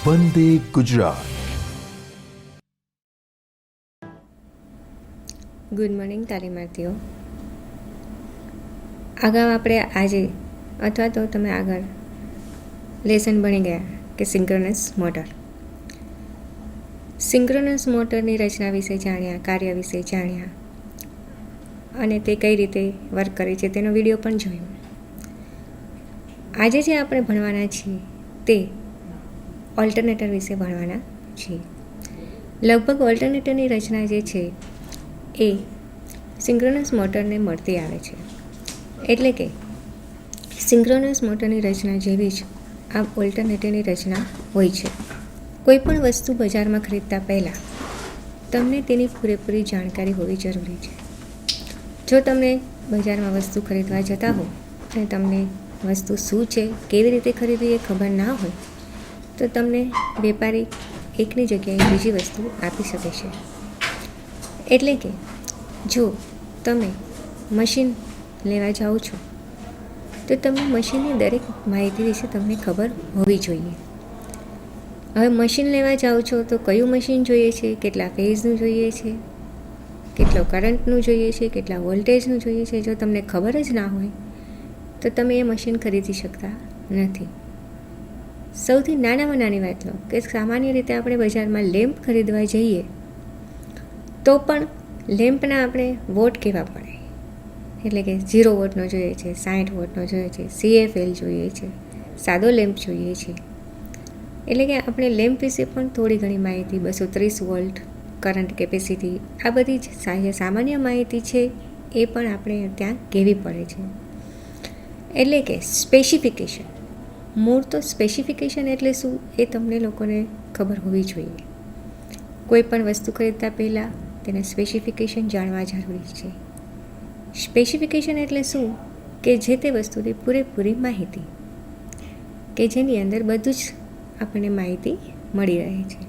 વંદે Gujarat. Good morning તાલીમાર્થીઓ. અગાઉ આપણે આજે અથવા તો તમે આગળ લેસન ભણી ગયા કે સિંક્રનસ મોટર. સિંક્રનસ મોટરની રચના વિશે જાણ્યા, કાર્ય વિશે જાણ્યા અને તે કઈ રીતે વર્ક કરે છે તેનો વિડીયો પણ જોયો. આજે જે આપણે ભણવાના છીએ તે ઓલ્ટરનેટર વિશે ભણવાના છીએ. લગભગ ઓલ્ટરનેટરની રચના જે છે એ સિંક્રનસ મોટરને મળતી આવે છે. એટલે કે સિંક્રનસ મોટરની રચના જેવી જ આ ઓલ્ટરનેટરની રચના હોય છે. કોઈ પણ વસ્તુ બજારમાં ખરીદતા પહેલાં તમને તેની પૂરેપૂરી જાણકારી હોવી જરૂરી છે. જો તમે બજારમાં વસ્તુ ખરીદવા જતા હો અને તમને વસ્તુ શું છે, કેવી રીતે ખરીદવી એ ખબર ના હોય તો તમને વેપારી એકની જગ્યાએ બીજી વસ્તુ આપી શકે છે. એટલે કે જો તમે મશીન લેવા જાઓ છો તો તમને મશીનની દરેક માહિતી વિશે તમને ખબર હોવી જોઈએ. હવે મશીન લેવા જાઓ છો તો કયું મશીન જોઈએ છે, કેટલા ફેઝનું જોઈએ છે, કેટલો કરંટનું જોઈએ છે, કેટલા વોલ્ટેજનું જોઈએ છે, જો તમને ખબર જ ના હોય તો તમે એ મશીન ખરીદી શકતા નથી. સૌથી નાનામાં નાની વાત લો કે સામાન્ય રીતે આપણે બજારમાં લેમ્પ ખરીદવા જઈએ તો પણ લેમ્પના આપણે વોટ કહેવા પડે. એટલે કે 0 વોટનો જોઈએ છે, 60 વોટનો જોઈએ છે, CFL જોઈએ છે, સાદો લેમ્પ જોઈએ છે. એટલે કે આપણે લેમ્પ વિશે પણ થોડી ઘણી માહિતી, 230 વોલ્ટ કરંટ કેપેસિટી, આ બધી જ સામાન્ય માહિતી છે એ પણ આપણે ત્યાં કહેવી પડે છે. એટલે કે સ્પેસિફિકેશન, મૂળ તો સ્પેસિફિકેશન એટલે શું એ તમને લોકોને ખબર હોવી જોઈએ. કોઈ પણ વસ્તુ ખરીદતા પહેલાં તેના સ્પેસિફિકેશન જાણવા જરૂરી છે. સ્પેસિફિકેશન એટલે શું કે જે તે વસ્તુની પૂરેપૂરી માહિતી કે જેની અંદર બધું જ આપણને માહિતી મળી રહે છે.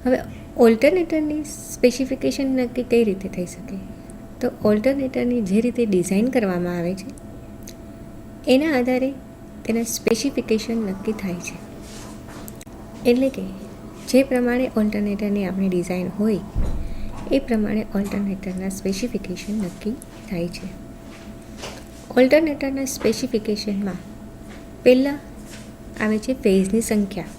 હવે ઓલ્ટરનેટરની સ્પેસિફિકેશન નક્કી કઈ રીતે થઈ શકે? તો ઓલ્ટરનેટરની જે રીતે ડિઝાઇન કરવામાં આવે છે એના આધારે તેના સ્પેસિફિકેશન નક્કી થાય છે. એટલે કે જે પ્રમાણે ઓલ્ટરનેટરની આપણી ડિઝાઇન હોય એ પ્રમાણે ઓલ્ટરનેટરના સ્પેસિફિકેશન નક્કી થાય છે. ઓલ્ટરનેટરના સ્પેસિફિકેશનમાં પહેલાં આવે છે ફેઝની સંખ્યા.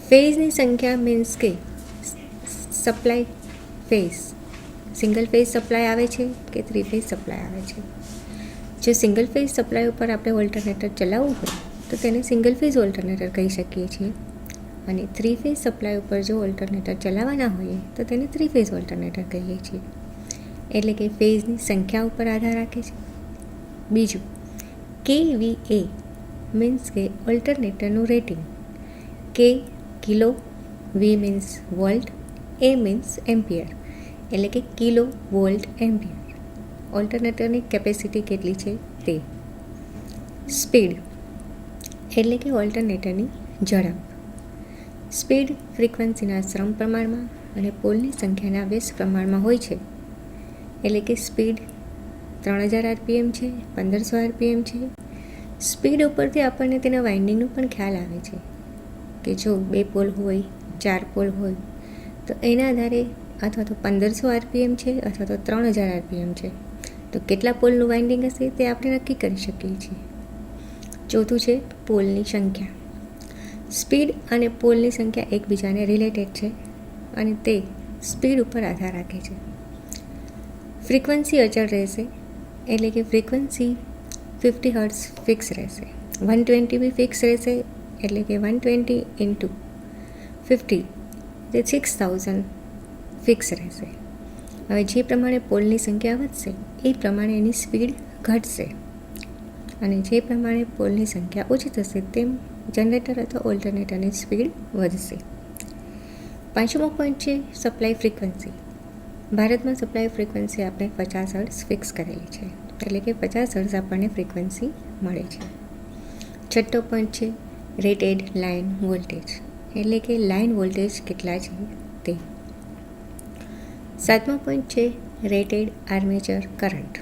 ફેઝની સંખ્યા મીન્સ કે supply phase, single phase supply આવે છે કે 3 ફેઝ સપ્લાય આવે છે. જો સિંગલ ફેઝ સપ્લાય ઉપર આપણે ઓલ્ટરનેટર ચલાવવું હોય તો તેને સિંગલ ફેઝ ઓલ્ટરનેટર કહી શકીએ છીએ. અને 3 ફેઝ સપ્લાય ઉપર જો ઓલ્ટરનેટર ચલાવવાના હોઈએ તો તેને 3 ફેઝ ઓલ્ટરનેટર કહીએ છીએ. એટલે કે ફેઝની સંખ્યા ઉપર આધાર રાખે છે. બીજું KVA મીન્સ કે ઓલ્ટરનેટરનું રેટિંગ. K kilo, V means volt, A means ampere. એટલે કે કિલો વોલ્ટ એમ્પિયર. ઓલ્ટરનેટરની કેપેસિટી કેટલી છે તે. સ્પીડ એટલે કે ઓલ્ટરનેટરની ઝડપ. સ્પીડ ફ્રીક્વન્સીના સમ પ્રમાણમાં અને પોલની સંખ્યાના વ્યસ્ત પ્રમાણમાં હોય છે. એટલે કે સ્પીડ 3000 RPM છે, 1500 RPM છે. સ્પીડ ઉપરથી આપણને તેના વાઇન્ડિંગનું પણ ખ્યાલ આવે છે કે જો 2 પોલ હોય, 4 પોલ હોય તો એના આધારે અથવા તો 1500 RPM છે અથવા તો 3000 RPM છે તો કેટલા પોલનું વાઇન્ડિંગ હશે તે આપણે નક્કી કરી શકીએ છીએ. ચોથું છે પોલની સંખ્યા. સ્પીડ અને પોલની સંખ્યા એકબીજાને રિલેટેડ છે અને તે સ્પીડ ઉપર આધાર રાખે છે. ફ્રીક્વન્સી અચળ રહેશે. એટલે કે ફ્રીક્વન્સી 50 હર્ટ્ઝ ફિક્સ રહેશે. 120 બી ફિક્સ રહેશે. એટલે કે 120 ઇન્ટુ 50 તે 6000 ફિક્સ રહેશે. હવે જે પ્રમાણે પોલની સંખ્યા વધશે એ પ્રમાણે એની સ્પીડ ઘટશે અને જે પ્રમાણે પોલની સંખ્યા ઓછી થશે તેમ જનરેટર અથવા ઓલ્ટરનેટરની સ્પીડ વધશે. પાંચમો પોઈન્ટ છે સપ્લાય ફ્રીક્વન્સી. ભારતમાં સપ્લાય ફ્રીક્વન્સી આપણે 50 હર્ટ્ઝ ફિક્સ કરેલી છે. એટલે કે 50 હર્ટ્ઝ આપણને ફ્રીક્વન્સી મળે છે. છઠ્ઠો પોઈન્ટ છે રેટેડ લાઇન વોલ્ટેજ. એટલે કે લાઇન વોલ્ટેજ કેટલા છે તે. સાતમો પોઈન્ટ છે રેટેડ આર્મેચર કરંટ.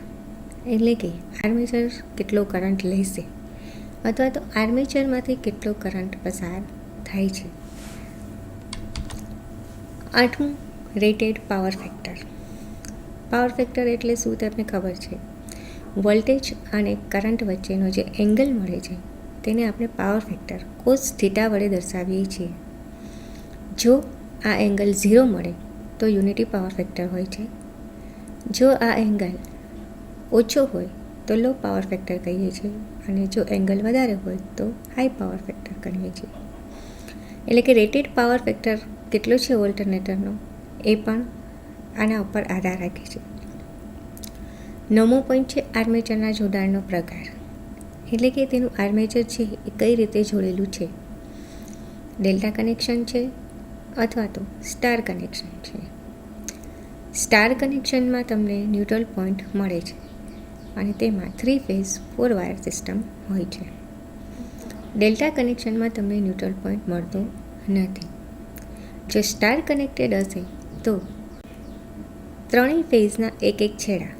એટલે કે આર્મેચર કેટલો કરંટ લેશે અથવા તો આર્મેચરમાંથી કેટલો કરંટ પસાર થાય છે. 8મું, rated power factor. Power factor એટલે શું તમને ખબર છે? વોલ્ટેજ અને કરંટ વચ્ચેનો જે એંગલ મળે છે તેને આપણે પાવર ફેક્ટર કોસ થીટા વડે દર્શાવીએ છીએ. જો આ એંગલ 0 મળે તો યુનિટી પાવર ફેક્ટર હોય છે. જો આ એંગલ ઓછો હોય તો લો પાવર ફેક્ટર કહીએ છીએ અને જો એંગલ વધારે હોય તો હાઈ પાવર ફેક્ટર કહીએ છીએ. એટલે કે રેટેડ પાવર ફેક્ટર કેટલો છે ઓલ્ટરનેટરનો એ પણ આના ઉપર આધાર રાખે છે. 9મો પોઈન્ટ છે આર્મેચરના જોડાણનો પ્રકાર. એટલે કે તેનું આર્મેચર છે એ કઈ રીતે જોડેલું છે. ડેલ્ટા કનેક્શન છે અથવા તો સ્ટાર કનેક્શન છે. સ્ટાર કનેક્શનમાં તમને ન્યુટ્રલ પોઈન્ટ મળે છે અને તેમાં 3 ફેઝ 4 વાયર સિસ્ટમ હોય છે. ડેલ્ટા કનેક્શનમાં તમને ન્યુટ્રલ પોઈન્ટ મળતો નથી. જો સ્ટાર કનેક્ટેડ હશે તો ત્રણેય ફેઝના એક છેડા,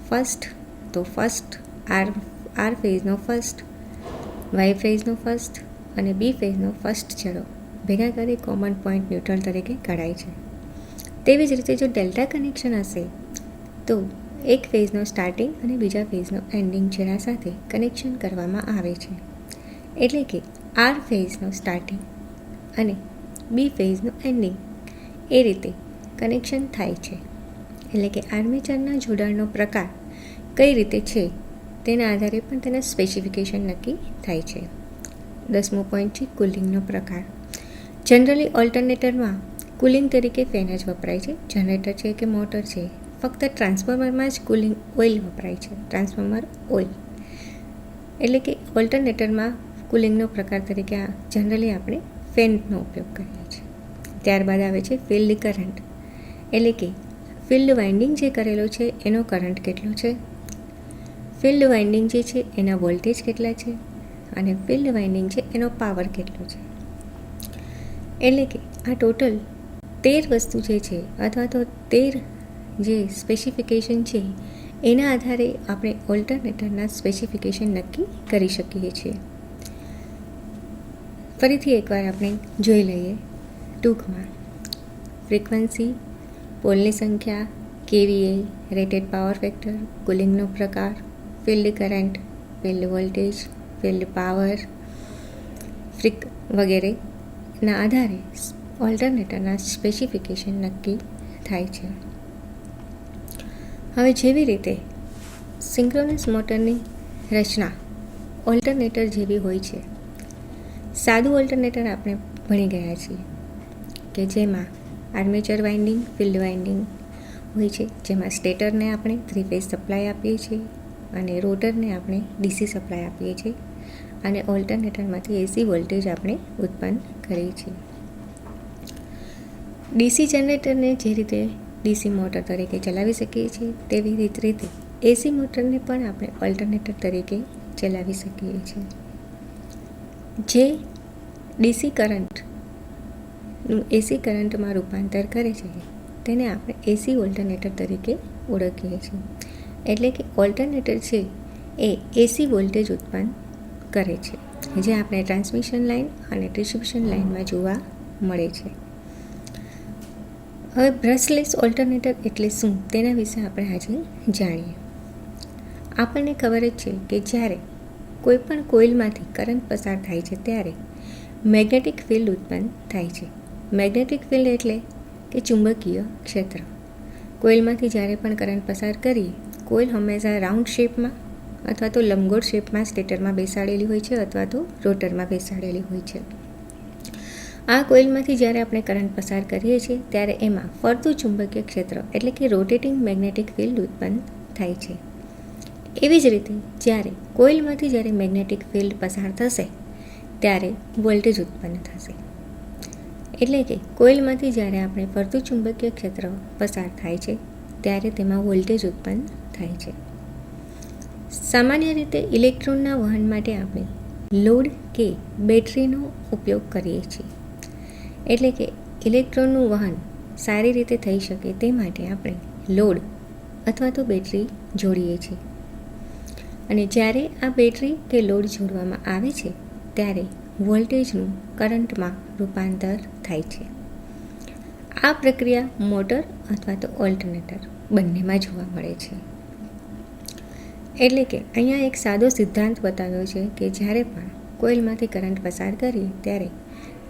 ફર્સ્ટ આર ફેઝનો ફર્સ્ટ, વાય ફેઝનો ફર્સ્ટ અને બી ફેઝનો ફર્સ્ટ છેડો ભેગા કરી કોમન પોઈન્ટ ન્યુટ્રલ તરીકે ગણાય છે. તેવી જ રીતે જો ડેલ્ટા કનેક્શન હશે તો એક ફેઝનો સ્ટાર્ટિંગ અને બીજા ફેઝનો એન્ડિંગ છેડા સાથે કનેક્શન કરવામાં આવે છે. એટલે કે આર ફેઝનો સ્ટાર્ટિંગ અને બી ફેઝનો એન્ડિંગ એ રીતે કનેક્શન થાય છે. એટલે કે આર્મેચરના જોડાણનો પ્રકાર કઈ રીતે છે તેના આધારે પણ તેના સ્પેસિફિકેશન નક્કી થાય છે. 10મો પોઈન્ટ છે કુલિંગનો પ્રકાર. જનરલી ઓલ્ટરનેટરમાં કુલિંગ તરીકે ફેન જ વપરાય છે. જનરેટર છે કે મોટર છે, ફક્ત ટ્રાન્સફોર્મરમાં જ કુલિંગ ઓઇલ વપરાય છે. ટ્રાન્સફોર્મર ઓઇલ એટલે કે ઓલ્ટરનેટરમાં કુલિંગનો પ્રકાર તરીકે જનરલી આપણે ફેનનો ઉપયોગ કરીએ છીએ. ત્યારબાદ આવે છે ફિલ્ડ કરંટ. એટલે કે ફિલ્ડ વાઇન્ડિંગ જે કરેલો છે એનો કરંટ કેટલો છે, ફિલ્ડ વાઇન્ડિંગ જે છે એના વોલ્ટેજ કેટલા છે અને ફિલ્ડ વાઇન્ડિંગ છે એનો પાવર કેટલો છે. એટલે કે આ ટોટલ 13 વસ્તુ જે છે અથવા તો 13 જે સ્પેસિફિકેશન છે એના આધારે આપણે ઓલ્ટરનેટરના સ્પેસિફિકેશન નક્કી કરી શકીએ છીએ. ફરીથી એકવાર આપણે જોઈ લઈએ ટૂંકમાં. ફ્રીક્વન્સી, પોલની સંખ્યા, KVA, રેટેડ પાવર ફેક્ટર, કુલિંગનો પ્રકાર, field current, field voltage, field power વગેરેના આધારે ઓલ્ટરનેટરના સ્પેસિફિકેશન નક્કી થાય છે. હવે જેવી રીતે સિંક્રોનસ મોટરની રચના ઓલ્ટરનેટર જેવી હોય છે, સાદું ઓલ્ટરનેટર આપણે ભણી ગયા છીએ કે જેમાં આર્મેચર વાઇન્ડિંગ, ફિલ્ડ વાઇન્ડિંગ હોય છે, જેમાં સ્ટેટરને આપણે 3 ફેઝ સપ્લાય આપીએ છીએ અને રોટરને આપણે DC સપ્લાય આપીએ છીએ અને ઓલ્ટરનેટરમાંથી AC વોલ્ટેજ આપણે ઉત્પન્ન કરીએ છીએ. DC જનરેટરને જે રીતે DC મોટર તરીકે ચલાવી શકીએ છીએ તેવી રીતે AC મોટરને પણ આપણે ઓલ્ટરનેટર તરીકે ચલાવી શકીએ છીએ. જે DC કરંટનું AC કરંટમાં રૂપાંતર કરે છે તેને આપણે AC ઓલ્ટરનેટર તરીકે ઓળખીએ છીએ. એટલે કે ઓલ્ટરનેટર છે એ AC વોલ્ટેજ ઉત્પન્ન કરે છે, જે આપણે ટ્રાન્સમિશન લાઇન અને ડિસ્ટ્રિબ્યુશન લાઇનમાં જોવા મળે છે. હવે બ્રશલેસ ઓલ્ટરનેટર એટલે શું તેના વિશે આપણે આજે જાણીએ. આપણને ખબર જ છે કે જ્યારે કોઈ પણ કોઇલમાંથી કરંટ પસાર થાય છે ત્યારે મેગ્નેટિક ફિલ્ડ ઉત્પન્ન થાય છે. મેગ્નેટિક ફિલ્ડ એટલે કે ચુંબકીય ક્ષેત્ર. કોઇલમાંથી જ્યારે પણ કરંટ પસાર કરીએ, કોઇલ હંમેશા રાઉન્ડ શેપમાં અથવા તો લંબગોળ શેપમાં સ્ટેટરમાં બેસાડેલી હોય છે અથવા તો રોટરમાં બેસાડેલી હોય છે. આ કોઇલમાંથી જ્યારે આપણે કરંટ પસાર કરીએ છીએ ત્યારે એમાં ફરતું ચુંબકીય ક્ષેત્ર એટલે કે રોટેટિંગ મેગ્નેટિક ફિલ્ડ ઉત્પન્ન થાય છે. એવી જ રીતે જ્યારે કોઇલમાંથી જ્યારે મેગ્નેટિક ફિલ્ડ પસાર થશે ત્યારે વોલ્ટેજ ઉત્પન્ન થશે. એટલે કે કોઇલમાંથી જ્યારે આપણે ફરતું ચુંબકીય ક્ષેત્ર પસાર થાય છે ત્યારે તેમાં વોલ્ટેજ ઉત્પન્ન થાય છે. સામાન્ય રીતે ઇલેક્ટ્રોનના વહન માટે આપણે લોડ કે બેટરીનો ઉપયોગ કરીએ છીએ. એટલે કે ઇલેક્ટ્રોનનું વહન સારી રીતે થઈ શકે તે માટે આપણે લોડ અથવા તો બેટરી જોડીએ છીએ. અને જ્યારે આ બેટરી કે લોડ જોડવામાં આવે છે ત્યારે વોલ્ટેજનું કરંટમાં રૂપાંતર થાય છે. આ પ્રક્રિયા મોટર અથવા તો ઓલ્ટરનેટર બંનેમાં જોવા મળે છે. એટલે કે અહીંયા એક સાદો સિદ્ધાંત બતાવ્યો છે કે જ્યારે પણ કોઇલમાંથી કરંટ પસાર કરીએ ત્યારે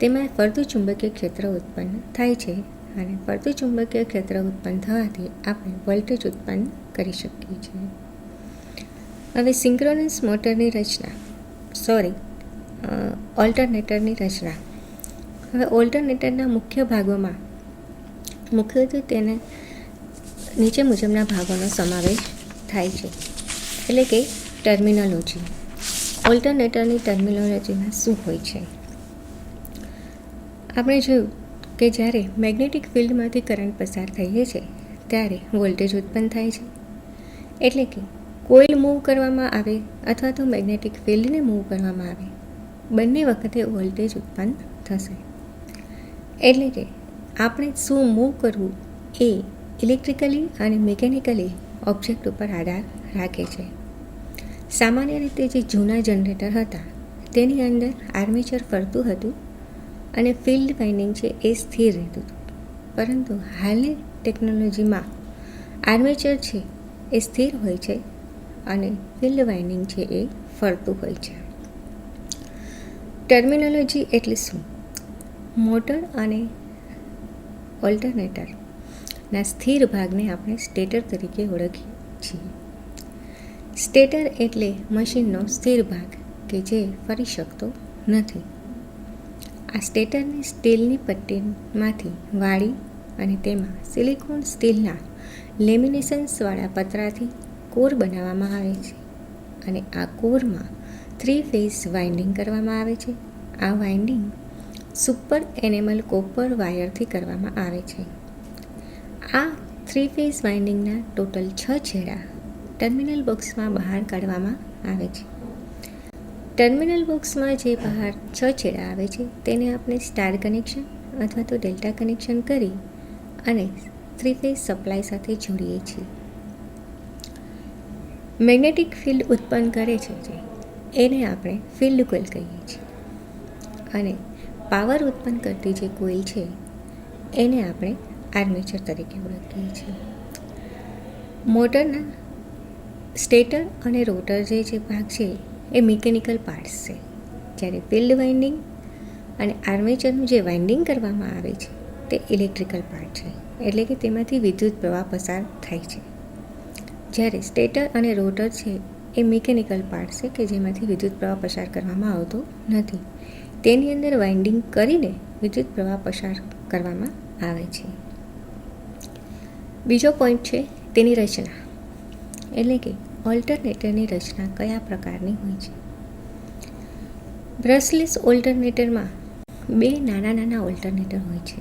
તેમાં ફરતું ચુંબકીય ક્ષેત્ર ઉત્પન્ન થાય છે અને ફરતું ચુંબકીય ક્ષેત્ર ઉત્પન્ન થવાથી આપણે વોલ્ટેજ ઉત્પન્ન કરી શકીએ છીએ. હવે સિંક્રોનસ મોટરની રચના ઓલ્ટરનેટરની રચના. હવે ઓલ્ટરનેટરના મુખ્ય ભાગોમાં મુખ્યત્વે તેને નીચે મુજબના ભાગોનો સમાવેશ થાય છે. એટલે કે ટર્મિનોલોજી. ઓલ્ટરનેટરની ટર્મિનોલોજીમાં શું હોય છે? આપણે જોયું કે જ્યારે મેગ્નેટિક ફિલ્ડમાંથી કરંટ પસાર થઈએ છે ત્યારે વોલ્ટેજ ઉત્પન્ન થાય છે. એટલે કે કોઇલ મૂવ કરવામાં આવે અથવા તો મેગ્નેટિક ફિલ્ડને મૂવ કરવામાં આવે બંને વખતે વોલ્ટેજ ઉત્પન્ન થશે. એટલે કે આપણે શું મૂવ કરવું એ ઇલેક્ટ્રિકલી અને મિકેનિકલી ઓબ્જેક્ટ ઉપર આધાર રાખે છે. સામાન્ય રીતે જે જૂના જનરેટર હતા તેની અંદર આર્મેચર ફરતું હતું અને ફિલ્ડ વાઇન્ડિંગ છે એ સ્થિર રહેતું હતું. પરંતુ હાલની ટેકનોલોજીમાં આર્મેચર છે એ સ્થિર હોય છે અને ફિલ્ડ વાઇન્ડિંગ છે એ ફરતું હોય છે. ટર્મિનોલોજી એટલે શું? મોટર અને ઓલ્ટરનેટરના સ્થિર ભાગને આપણે સ્ટેટર તરીકે ઓળખીએ છીએ. સ્ટેટર એટલે મશીનનો સ્થિર ભાગ કે જે ફરી શકતો નથી. આ સ્ટેટરને સ્ટીલની પટ્ટીમાંથી વાળી અને તેમાં સિલિકોન સ્ટીલના લેમિનેશન્સવાળા પતરાથી કોર બનાવવામાં આવે છે અને આ કોરમાં 3 ફેઝ વાઇન્ડિંગ કરવામાં આવે છે. આ વાઇન્ડિંગ સુપર એનેમલ કોપર વાયરથી કરવામાં આવે છે. આ 3 ફેઝ વાઇન્ડિંગના ટોટલ 6 છેડા ટર્મિનલ બોક્સમાં બહાર કાઢવામાં આવે છે. ટર્મિનલ બોક્સમાં જે બહાર 6 છેડા આવે છે તેને આપણે સ્ટાર કનેક્શન અથવા તો ડેલ્ટા કનેક્શન કરી અને 3 ફેઝ સપ્લાય સાથે જોડીએ છીએ. મેગ્નેટિક ફિલ્ડ ઉત્પન્ન કરે છે જે એને આપણે ફિલ્ડ કોઇલ કહીએ છીએ અને પાવર ઉત્પન્ન કરતી જે કોઇલ છે એને આપણે આર્મેચર તરીકે ઓળખીએ છીએ. મોટરના સ્ટેટર અને રોટર જે ભાગ છે એ મિકેનિકલ પાર્ટ્સ છે, જ્યારે ફિલ્ડ વાઇન્ડિંગ અને આર્મેચરનું જે વાઇન્ડિંગ કરવામાં આવે છે તે ઇલેક્ટ્રિકલ પાર્ટ છે, એટલે કે તેમાંથી વિદ્યુત પ્રવાહ પસાર થાય છે. જ્યારે સ્ટેટર અને રોટર છે એ મિકેનિકલ પાર્ટ છે કે જેમાંથી વિદ્યુત પ્રવાહ પસાર કરવામાં આવતો નથી. તેની અંદર વાઇન્ડિંગ કરીને વિદ્યુત પ્રવાહ પસાર કરવામાં આવે છે. બીજો પોઈન્ટ છે તેની રચના, એટલે કે ઓલ્ટરનેટરની રચના કયા પ્રકારની હોય છે. બ્રશલેસ ઓલ્ટરનેટરમાં 2 નાના ઓલ્ટરનેટર હોય છે.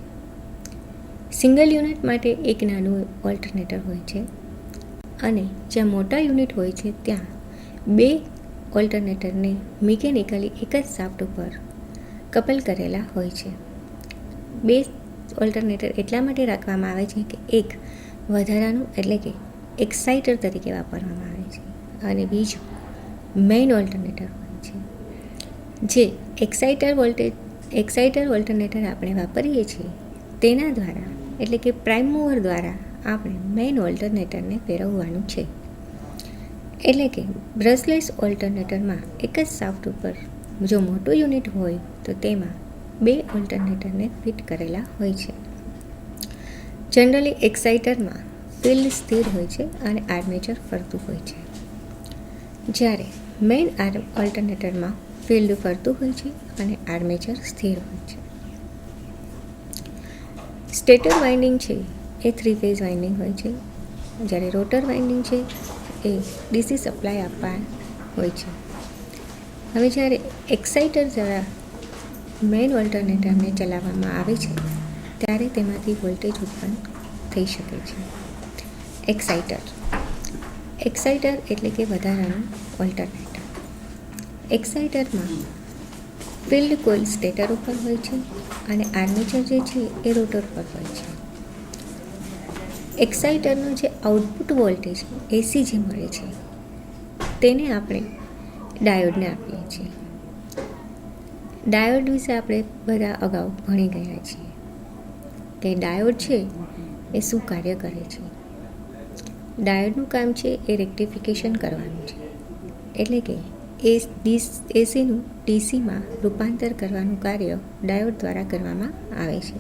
સિંગલ યુનિટ માટે એક નાનું ઓલ્ટરનેટર હોય છે અને જ્યાં મોટા યુનિટ હોય છે ત્યાં 2 ઓલ્ટરનેટરને મિકેનિકલી એક જ શાફ્ટ ઉપર કપલ કરેલા હોય છે. 2 ઓલ્ટરનેટર એટલા માટે રાખવામાં આવે છે કે એક વધારાનું એટલે કે એક્સાઇટર તરીકે વાપરવામાં આવે છે અને બીજું મેઇન ઓલ્ટરનેટર હોય છે. જે એક્સાઇટર ઓલ્ટરનેટર આપણે વાપરીએ છીએ તેના દ્વારા એટલે કે પ્રાઇમ મૂવર દ્વારા આપણે મેઇન ઓલ્ટરનેટરને ફેરવવાનું છે. એટલે કે બ્રશલેસ ઓલ્ટરનેટરમાં એક જ શાફ્ટ ઉપર જો મોટું યુનિટ હોય તો તેમાં 2 ઓલ્ટરનેટરને ફિટ કરેલા હોય છે. જનરલી એક્સાઇટરમાં ફિલ્ડ સ્થિર હોય છે અને આર્મેચર ફરતું હોય છે, જ્યારે મેઇન ઓલ્ટરનેટરમાં ફિલ્ડ ફરતું હોય છે અને આર્મેચર સ્થિર હોય છે. સ્ટેટર વાઇન્ડિંગ છે એ 3 ફેઝ વાઇન્ડિંગ હોય છે, જ્યારે રોટર વાઇન્ડિંગ છે એ ડીસી સપ્લાય આપવા હોય છે. હવે જ્યારે એક્સાઇટર દ્વારા મેઇન ઓલ્ટરનેટરને ચલાવવામાં આવે છે ત્યારે તેમાંથી વોલ્ટેજ ઉત્પન્ન થઈ શકે છે. એક્સાઇટર એટલે કે વધારાનું ઓલ્ટરનેટર. એક્સાઇટરમાં ફિલ્ડ કોઇલ સ્ટેટર ઉપર હોય છે અને આર્મેચર જે છે એ રોટર પર હોય છે. એક્સાઇટરનો જે આઉટપુટ વોલ્ટેજ એસી જે મળે છે તેને આપણે ડાયોડને આપીએ છીએ. ડાયોડ વિશે આપણે બધા અગાઉ ભણી ગયા છીએ કે ડાયોડ છે એ શું કાર્ય કરે છે. ડાયોડનું કામ છે એ રેક્ટિફિકેશન કરવાનું છે, એટલે કે એસીનું ડીસીમાં રૂપાંતર કરવાનું કાર્ય ડાયોડ દ્વારા કરવામાં આવે છે.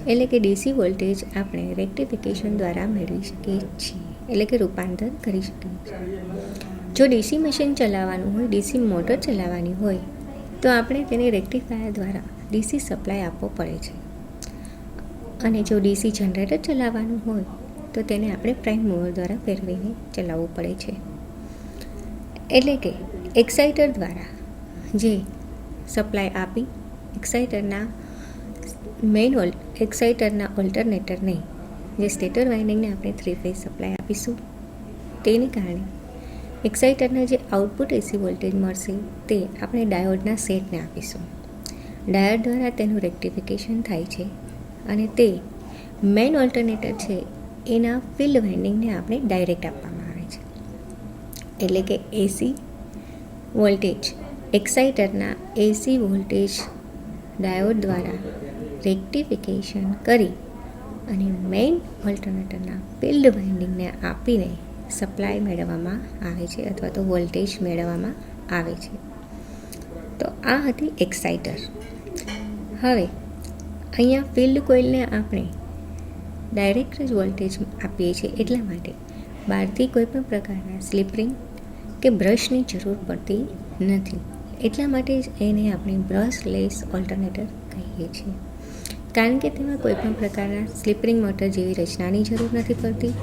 એટલે કે ડીસી વોલ્ટેજ આપણે રેક્ટિફિકેશન દ્વારા મેળવી શકીએ છીએ, એટલે કે રૂપાંતર કરી શકીએ છીએ. જો ડીસી મશીન ચલાવવાનું હોય, ડીસી મોટર ચલાવવાની હોય તો આપણે તેને રેક્ટિફાયર દ્વારા ડીસી સપ્લાય આપવો પડે છે. અને જો ડીસી જનરેટર ચલાવવાનું હોય તો તેને આપણે પ્રાઇમ મૂવર દ્વારા ફેરવીને ચલાવવું પડે છે. એટલે કે એક્સાઇટર દ્વારા જે સપ્લાય આપી એક્સાઇટરના ઓલ્ટરનેટરને જે સ્ટેટર વાઇન્ડિંગને આપણે 3 ફેઝ સપ્લાય આપીશું, તેને કારણે એક્સાઇટરના જે આઉટપુટ એસી વોલ્ટેજ મળશે તે આપણે ડાયોડના સેટને આપીશું. ડાયોડ દ્વારા તેનું રેક્ટિફિકેશન થાય છે અને તે મેઇન ઓલ્ટરનેટર છે એના ફિલ્ડ વાઇન્ડિંગને આપણે ડાયરેક્ટ આપવામાં આવે છે. એટલે કે એસી વોલ્ટેજ એક્સાઇટરના એસી વોલ્ટેજ ડાયોડ દ્વારા રેક્ટિફિકેશન કરી અને મેઇન ઓલ્ટરનેટરના ફિલ્ડ વાઇન્ડિંગને આપીને સપ્લાય મેળવવામાં આવે છે અથવા તો વોલ્ટેજ મેળવવામાં આવે છે. તો આ હતી એક્સાઇટર. હવે અહીંયા ફિલ્ડ કોઇલને આપણે ડાયરેક્ટ જ વોલ્ટેજ આપીએ છીએ, એટલા માટે બહારથી કોઈપણ પ્રકારના સ્લિપ રિંગ કે બ્રશની જરૂર પડતી નથી. એટલા માટે જ એને આપણે બ્રશલેસ ઓલ્ટરનેટર કહીએ છીએ, કારણ કે તેમાં કોઈપણ પ્રકારના સ્લિપ રિંગ મોટર જેવી રચનાની જરૂર નથી પડતી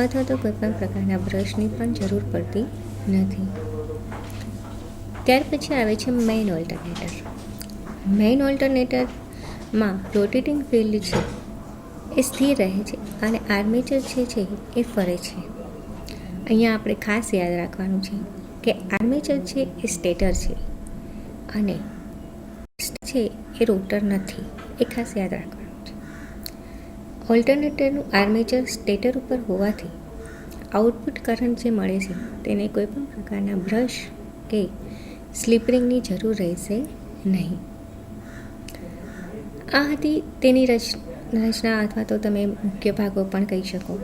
અથવા તો કોઈપણ પ્રકારના બ્રશની પણ જરૂર પડતી નથી. ત્યાર પછી આવે છે મેઇન ઓલ્ટરનેટર. મેઇન ઓલ્ટરનેટરમાં રોટેટિંગ ફિલ્ડ છે એ સ્થિર રહે છે અને આર્મેચર છે એ ફરે છે. અહીંયા આપણે ખાસ યાદ રાખવાનું છે કે આર્મેચર છે એ સ્ટેટર છે અને છે એ રોટર નથી, એ ખાસ યાદ રાખવાનું છે. ઓલ્ટરનેટરનું આર્મેચર સ્ટેટર ઉપર હોવાથી આઉટપુટ કરંટ જે મળે છે તેને કોઈપણ પ્રકારના બ્રશ કે સ્લિપ રિંગની જરૂર રહેશે નહીં. આ હતી તેની રચના અથવા તો તમે મુખ્ય ભાગો પણ કહી શકો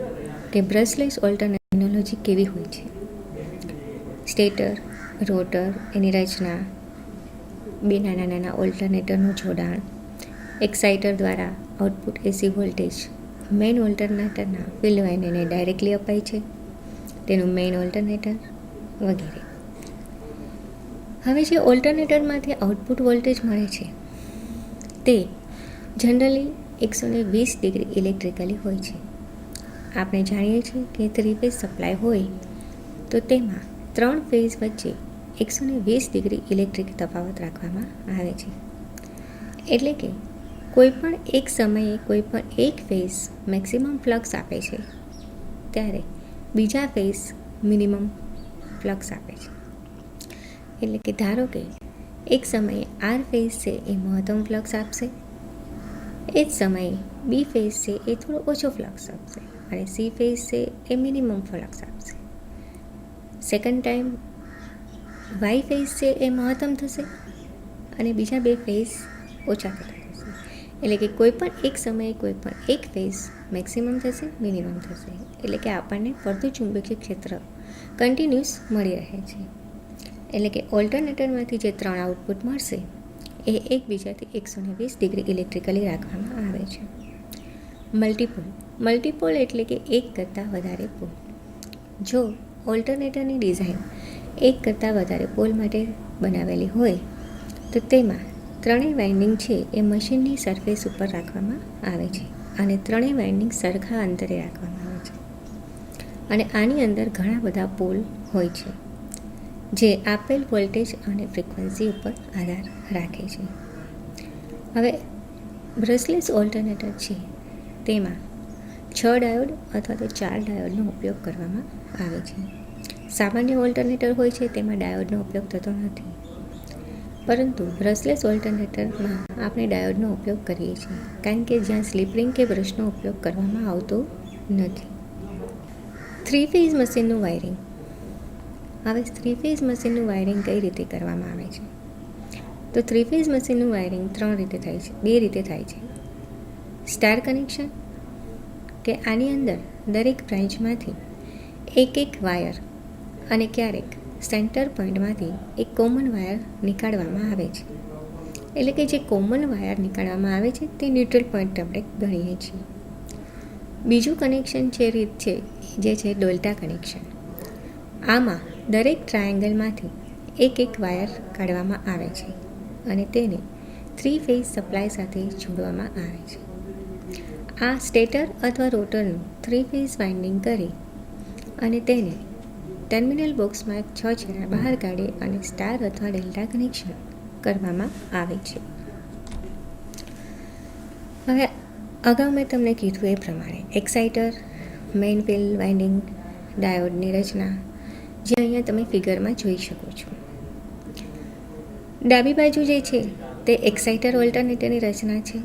કે બ્રશલેસ ઓલ્ટરનેટર ટેકનોલોજી કેવી હોય છે. સ્ટેટર, રોટર, એની રચના, 2 નાના નાના ઓલ્ટરનેટરનું જોડાણ, એક્સાઇટર દ્વારા આઉટપુટ એસી વોલ્ટેજ મેઇન ઓલ્ટરનેટરના ફિલ્ડ વાઇન્ડિંગને ડાયરેક્ટલી અપાય છે, તેનું મેઇન ઓલ્ટરનેટર વગેરે. હવે જે ઓલ્ટરનેટરમાંથી આઉટપુટ વોલ્ટેજ મળે છે તે જનરલી 120 ડિગ્રી ઇલેક્ટ્રિકલી હોય છે. આપણે જાણીએ છીએ કે 3 ફેઝ સપ્લાય હોય તો તેમાં 3 ફેઝ વચ્ચે 120 ડિગ્રી ઇલેક્ટ્રિક તફાવત રાખવામાં આવે છે. એટલે કે કોઈપણ એક સમયે કોઈપણ એક ફેઝ મેક્સિમમ ફ્લક્સ આપે છે ત્યારે બીજા ફેઝ મિનિમમ ફ્લક્સ આપે છે. એટલે કે ધારો કે એક સમયે આર ફેઝ છે એ મહત્તમ ફ્લક્સ આપશે, એ જ સમયે બી ફેઝ છે એ થોડો ઓછો ફ્લક્સ આપશે અને સી ફેઝ છે એ મિનિમમ ફ્લક્સ આપશે. સેકન્ડ ટાઈમ વાય ફેઝ છે એ મહત્તમ થશે અને બીજા 2 ફેઝ ઓછા થતા થશે. એટલે કે કોઈપણ એક સમયે કોઈપણ એક ફેઝ મેક્સિમમ થશે, મિનિમમ થશે. એટલે કે આપણને ફરતું ચુંબકીય ક્ષેત્ર કન્ટિન્યુઅસ મળી રહે છે. એટલે કે ઓલ્ટરનેટરમાંથી જે 3 આઉટપુટ મળશે એ એકબીજાથી 120 ડિગ્રી ઇલેક્ટ્રિકલી રાખવામાં આવે છે. મલ્ટીપોલ એટલે કે એક કરતાં વધારે પોલ. જો ઓલ્ટરનેટરની ડિઝાઇન એક કરતાં વધારે પોલ માટે બનાવેલી હોય તો તેમાં 3 વાઇન્ડિંગ છે એ મશીનની સરફેસ ઉપર રાખવામાં આવે છે અને 3 વાઇન્ડિંગ સરખા અંતરે રાખવામાં આવે છે. અને આની અંદર ઘણા બધા પોલ હોય છે જે આપેલ વોલ્ટેજ અને ફ્રિકવન્સી ઉપર આધાર રાખે છે. હવે બ્રશલેસ ઓલ્ટરનેટર છે તેમાં 6 ડાયોડ અથવા તો 4 ડાયોડનો ઉપયોગ કરવામાં આવે છે. સામાન્ય ઓલ્ટરનેટર હોય છે તેમાં ડાયોડનો ઉપયોગ થતો નથી, પરંતુ બ્રશલેસ ઓલ્ટરનેટરમાં આપણે ડાયોડનો ઉપયોગ કરીએ છીએ કારણ કે જ્યાં સ્લિપ રિંગ કે બ્રશનો ઉપયોગ કરવામાં આવતો નથી. 3 ફેઝ મશીનનું વાયરિંગ. હવે થ્રી ફેઝ મશીનનું વાયરિંગ કઈ રીતે કરવામાં આવે છે? તો થ્રી ફેઝ મશીનનું વાયરિંગ બે રીતે થાય છે. સ્ટાર કનેક્શન, કે આની અંદર દરેક બ્રાન્ચમાંથી એક વાયર અને ક્યારેક સેન્ટર પોઈન્ટમાંથી એક કોમન વાયર નીકાળવામાં આવે છે. એટલે કે જે કોમન વાયર નીકાળવામાં આવે છે તે ન્યુટ્રલ પોઈન્ટ આપણે ગણીએ છીએ. બીજું કનેક્શન જે છે ડેલ્ટા કનેક્શન. આમાં દરેક ટ્રાયેંગલમાંથી એક વાયર કાઢવામાં આવે છે અને તેને થ્રી ફેઝ સપ્લાય સાથે જોડવામાં આવે છે. આ સ્ટેટર અથવા રોટરનું થ્રી ફેઝ વાઇન્ડિંગ કરી અને તેને ટર્મિનલ બોક્સમાં 6 છેડા બહાર કાઢી અને સ્ટાર અથવા ડેલ્ટા કનેક્શન કરવામાં આવે છે. હવે અગાઉ મેં તમને કીધું એ પ્રમાણે એક્સાઇટર, મેઇન ફિલ્ડ વાઇન્ડિંગ, ડાયોડની રચના જે અહીંયા તમે ફિગરમાં જોઈ શકો છો. ડાબી બાજુ જે છે તે એક્સાઇટર ઓલ્ટરનેટરની રચના છે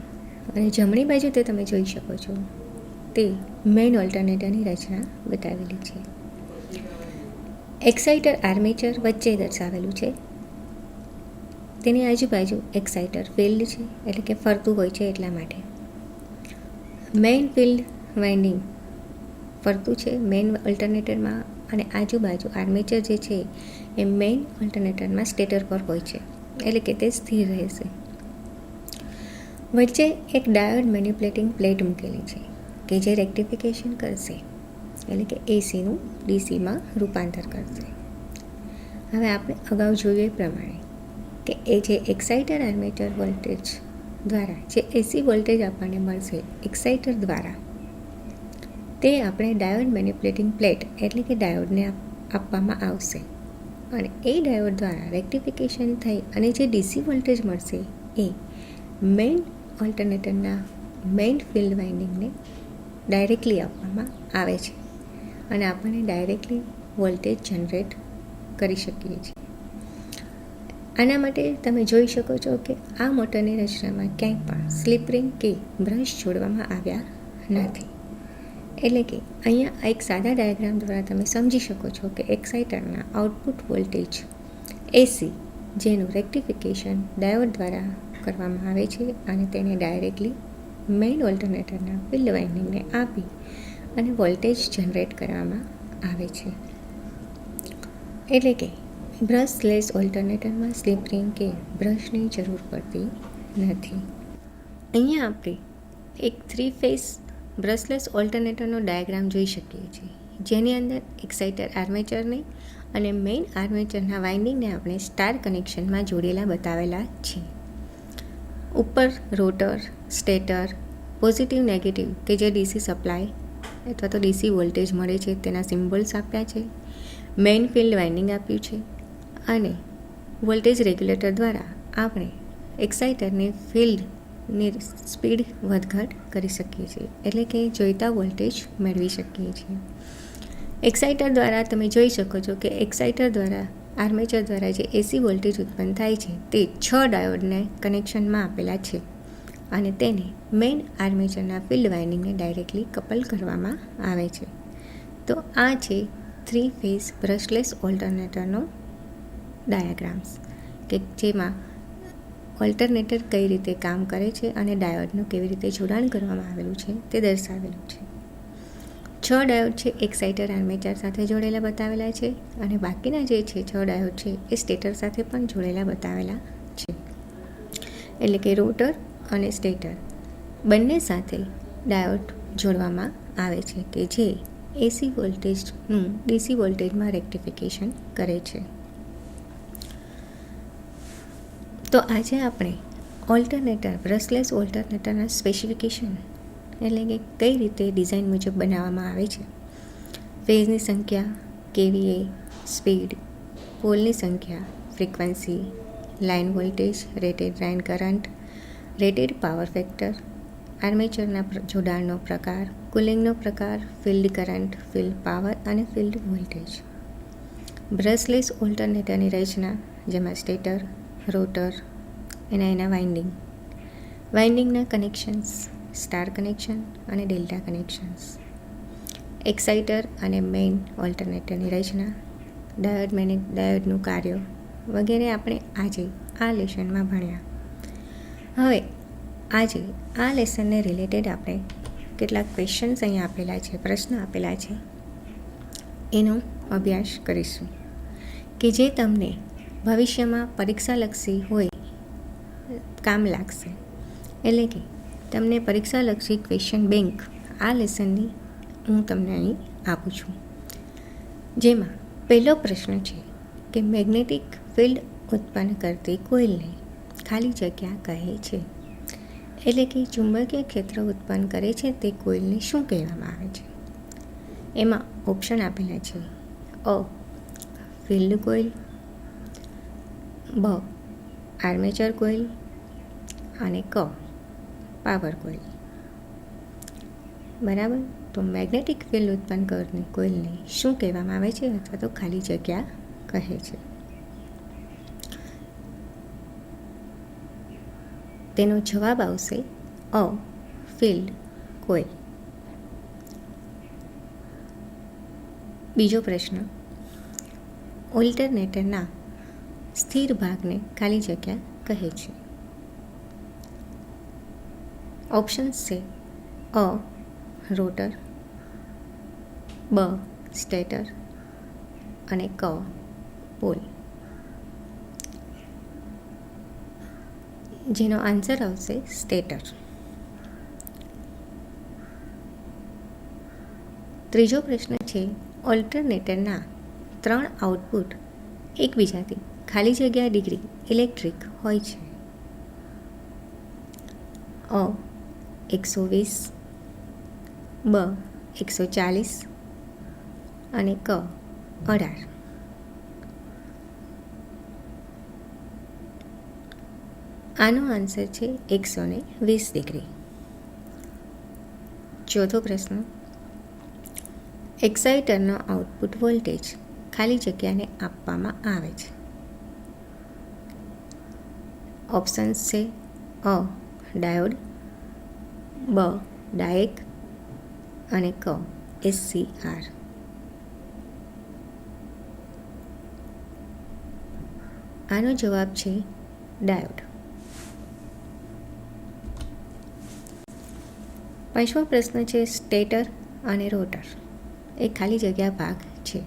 અને જમણી બાજુ તે તમે જોઈ શકો છો તે મેઇન ઓલ્ટરનેટરની રચના બતાવેલી છે. એક્સાઇટર આર્મેચર વચ્ચે દર્શાવેલું છે. તેની આજુબાજુ એક્સાઇટર ફિલ્ડ છે, એટલે કે ફરતું હોય છે એટલા માટે. મેઇન ફિલ્ડ વાઇન્ડિંગ ફરતું છે મેઇન ઓલ્ટરનેટરમાં અને આજુબાજુ આર્મેચર જે છે એ મેઇન ઓલ્ટરનેટરમાં સ્ટેટર પર હોય છે, એટલે કે તે સ્થિર રહેશે. વચ્ચે એક ડાયોડ મેનિપ્યુલેટિંગ પ્લેટ મૂકેલી છે કે જે રેક્ટિફિકેશન કરશે, એટલે કે એસીનું ડીસીમાં રૂપાંતર કરશે. હવે આપણે અગાઉ જોયું એ પ્રમાણે કે એ જે એક્સાઇટર આર્મેચર વોલ્ટેજ દ્વારા જે એસી વોલ્ટેજ આપણને મળશે એક્સાઇટર દ્વારા, તે આપણે ડાયોડ મેનિપ્યુલેટિંગ પ્લેટ એટલે કે ડાયોડને આપવામાં આવશે અને એ ડાયોડ દ્વારા રેક્ટિફિકેશન થઈ અને જે ડીસી વોલ્ટેજ મળશે એ મેઇન ઓલ્ટરનેટરના મેઇન ફિલ્ડ વાઇન્ડિંગને ડાયરેક્ટલી આપવામાં આવે છે અને આપણને ડાયરેક્ટલી વોલ્ટેજ જનરેટ કરી શકીએ છીએ. આના માટે તમે જોઈ શકો છો કે આ મોટરની રચનામાં ક્યાંય પણ સ્લિપ રિંગ કે બ્રશ જોડવામાં આવ્યા નથી. એટલે કે અહીંયા એક સાદા ડાયાગ્રામ દ્વારા તમે સમજી શકો છો કે એક્સાઇટરના આઉટપુટ વોલ્ટેજ એસી જેનું રેક્ટિફિકેશન ડાયોડ દ્વારા કરવામાં આવે છે અને તેને ડાયરેક્ટલી મેઇન ઓલ્ટરનેટરના ફિલ્ડ વાઇન્ડિંગને આપી અને વોલ્ટેજ જનરેટ કરવામાં આવે છે. એટલે કે બ્રશલેસ ઓલ્ટરનેટરમાં સ્લિપ રિંગ કે બ્રશની જરૂર પડતી નથી. અહીંયા આપણે એક થ્રી ફેઝ બ્રશલેસ ઓલ્ટરનેટરનો ડાયાગ્રામ જોઈ શકીએ છીએ, જેની અંદર એક્સાઇટર આર્મેચરને અને મેઇન આર્મેચરના વાઇન્ડિંગને આપણે સ્ટાર કનેક્શનમાં જોડેલા બતાવેલા છે. ઉપર રોટર, સ્ટેટર, પોઝિટિવ નેગેટિવ કે જે ડીસી સપ્લાય અથવા તો ડીસી વોલ્ટેજ મળે છે તેના સિમ્બોલ્સ આપ્યા છે. મેઇન ફિલ્ડ વાઇન્ડિંગ આપ્યું છે અને વોલ્ટેજ રેગ્યુલેટર દ્વારા આપણે એક્સાઇટરની ફિલ્ડની સ્પીડ વધઘટ કરી શકીએ છીએ, એટલે કે જોઈતા વોલ્ટેજ મેળવી શકીએ છીએ. એક્સાઇટર દ્વારા તમે જોઈ શકો છો કે એક્સાઇટર દ્વારા આર્મેચર દ્વારા જે એસી વોલ્ટેજ ઉત્પન્ન થાય છે તે 6 ડાયોડને કનેક્શનમાં આપેલા છે અને તેને મેઇન આર્મેચરના ફિલ્ડ વાઇન્ડિંગને ડાયરેક્ટલી કપલ કરવામાં આવે છે. તો આ છે થ્રી ફેઝ બ્રશલેસ ઓલ્ટરનેટરનો ડાયાગ્રામ્સ, કે જેમાં ઓલ્ટરનેટર કઈ રીતે કામ કરે છે અને ડાયોડનું કેવી રીતે જોડાણ કરવામાં આવેલું છે તે દર્શાવેલું છે. 6 ડાયોડ છે એક્સાઇટર આર્મેચર સાથે જોડેલા બતાવેલા છે અને બાકીના જે છે 6 ડાયોડ છે એ સ્ટેટર સાથે પણ જોડેલા બતાવેલા છે. એટલે કે રોટર અને સ્ટેટર બંને સાથે ડાયોડ જોડવામાં આવે છે કે જે એસી વોલ્ટેજનું ડીસી વોલ્ટેજમાં રેક્ટિફિકેશન કરે છે. તો આજે આપણે ઓલ્ટરનેટર બ્રશલેસ ઓલ્ટરનેટરના સ્પેસિફિકેશન એટલે કે કઈ રીતે ડિઝાઇન મુજબ બનાવવામાં આવે છે, ફેઝની સંખ્યા, કેવીએ, સ્પીડ, પોલની સંખ્યા, frequency, line voltage, rated line current, rated power factor, આર્મેચરના જોડાણનો પ્રકાર, કુલિંગનો પ્રકાર, ફિલ્ડ કરંટ, ફિલ્ડ પાવર અને ફિલ્ડ વોલ્ટેજ. બ્રશલેસ ઓલ્ટરનેટરની રચના જેમાં સ્ટેટર, રોટર અને એના વાઇન્ડિંગના કનેક્શન્સ, સ્ટાર કનેક્શન અને ડેલ્ટા કનેક્શન્સ, એક્સાઇટર અને મેઇન ઓલ્ટરનેટરની રચના, ડાયોડ ડાયોડનું કાર્ય વગેરે આપણે આજે આ લેસનમાં ભણ્યા. હવે આજે આ લેસનને રિલેટેડ આપણે કેટલાક ક્વેશ્ચન્સ અહીંયા આપેલા છે, પ્રશ્ન આપેલા છે, એનો અભ્યાસ કરીશું કે જે તમને ભવિષ્યમાં પરીક્ષાલક્ષી હોય કામ લાગશે. એટલે કે તમને પરીક્ષાલક્ષી ક્વેશ્ચન બેંક આ લેસનની હું તમને અહીં આપું છું. જેમાં પહેલો પ્રશ્ન છે કે મેગ્નેટિક ફિલ્ડ ઉત્પન્ન કરતી કોઇલને ખાલી જગ્યા કહે છે. એટલે કે ચુંબકીય ક્ષેત્ર ઉત્પન્ન કરે છે તે કોઇલને શું કહેવામાં આવે છે? એમાં ઓપ્શન આપેલા છે: અ ફિલ્ડ કોઇલ, બ આર્મેચર કોઇલ અને ક પાવર કોઇલ. બરાબર. તો મેગ્નેટિક ફિલ્ડ ઉત્પન્ન કરતી કોઇલને શું કહેવામાં આવે છે અથવા તો ખાલી જગ્યા કહે છે? તેનો જવાબ આવશે અ ફિલ્ડ કોઇલ. બીજો પ્રશ્ન, ઓલ્ટરનેટરના સ્થિર ભાગને ખાલી જગ્યા કહે છે. ઓપ્શન્સ છે: અ રોટર, બ સ્ટેટર અને ક પોલ. જેનો આન્સર આવશે સ્ટેટર. ત્રીજો પ્રશ્ન છે, ઓલ્ટરનેટરના 3 આઉટપુટ એકબીજાથી ખાલી જગ્યા ડિગ્રી ઇલેક્ટ્રિક હોય છે. અ 120, બ 140 અને ક 18. આનો આન્સર છે 120 ડિગ્રી. ચોથો પ્રશ્ન, એક્સાઇટરનો આઉટપુટ વોલ્ટેજ ખાલી જગ્યાને આપવામાં આવે છે. ઓપ્શન્સ છે: અ ડાયોડ, બ ડાયેક અને ક SCR. આનો જવાબ છે ડાયોડ. પાંચમો પ્રશ્ન છે, સ્ટેટર અને રોટર એ ખાલી જગ્યા ભાગ છે.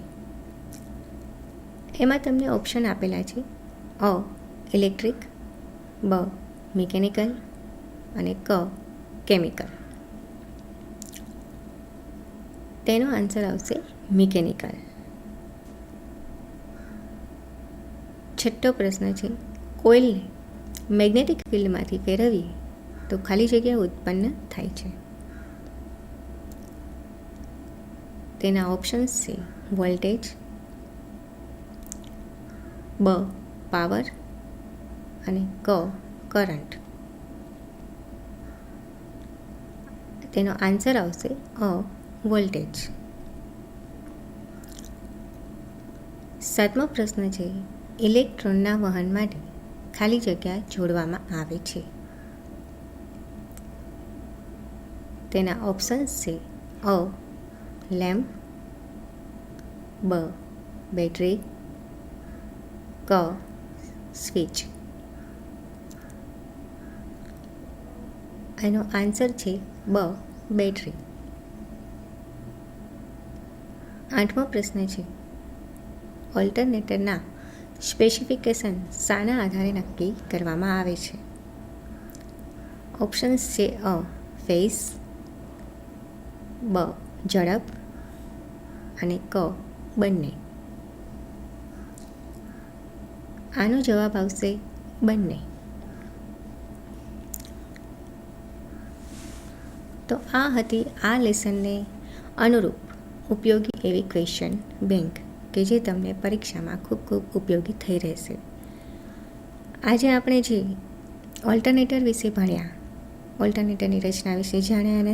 એમાં તમને ઓપ્શન આપેલા છે: અ ઇલેક્ટ્રિક, બ મિકેનિકલ અને ક કેમિકલ. તેનો આન્સર આવશે મિકેનિકલ. છઠ્ઠો પ્રશ્ન છે, કોઇલને મેગ્નેટિક ફિલ્ડમાંથી ફેરવીએ તો ખાલી જગ્યા ઉત્પન્ન થાય છે. તેના ઓપ્શન્સ છે: વોલ્ટેજ, બ પાવર અને ક કરંટ. તેનો આન્સર આવશે અ વોલ્ટેજ. સાતમો પ્રશ્ન છે, ઇલેક્ટ્રોનના વહન માટે ખાલી જગ્યા જોડવામાં આવે છે. તેના ઓપ્શન્સ છે: અ લેમ્પ, બ બેટરી, ક સ્વિચ. એનો આન્સર છે બ બેટરી. આઠમો પ્રશ્ન છે, ઓલ્ટરનેટરના સ્પેસિફિકેશન શાના આધારે નક્કી કરવામાં આવે છે? ઓપ્શન્સ છે: અ ફેઝ, બ ઝડપ અને ક બંને. આનો જવાબ આવશે બંને. તો આ હતી આ લેસનને અનુરૂપ ઉપયોગી એવી ક્વેશ્ચન બેંક કે જે તમને પરીક્ષામાં ખૂબ ખૂબ ઉપયોગી થઈ રહેશે. આજે આપણે જે ઓલ્ટરનેટર વિશે ભણ્યા, ઓલ્ટરનેટરની રચના વિશે જાણ્યા અને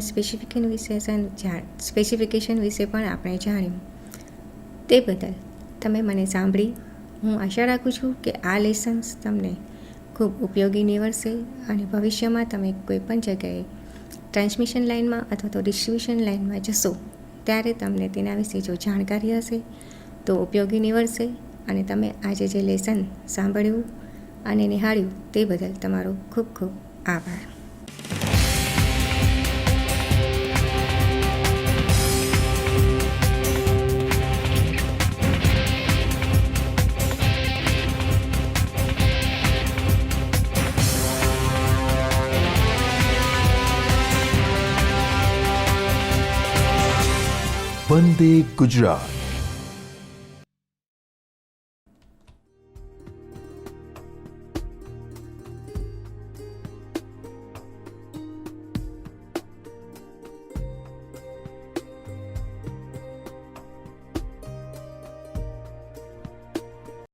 સ્પેસિફિકેશન વિશે પણ આપણે જાણ્યું. તે બદલ તમે મને સાંભળી હું આશા રાખું છું કે આ લેસન્સ તમને ખૂબ ઉપયોગી નીવડશે અને ભવિષ્યમાં તમે કોઈ પણ જગ્યાએ ટ્રાન્સમિશન લાઇનમાં અથવા તો ડિસ્ટ્રીબ્યુશન લાઇનમાં જશો ત્યારે તમને તેના વિશે જો જાણકારી હશે તો ઉપયોગી નીવડશે. અને તમે આજે જે લેસન સાંભળ્યું અને નિહાળ્યું તે બદલ તમારો ખૂબ ખૂબ આભાર. વંદે ગુજરાત.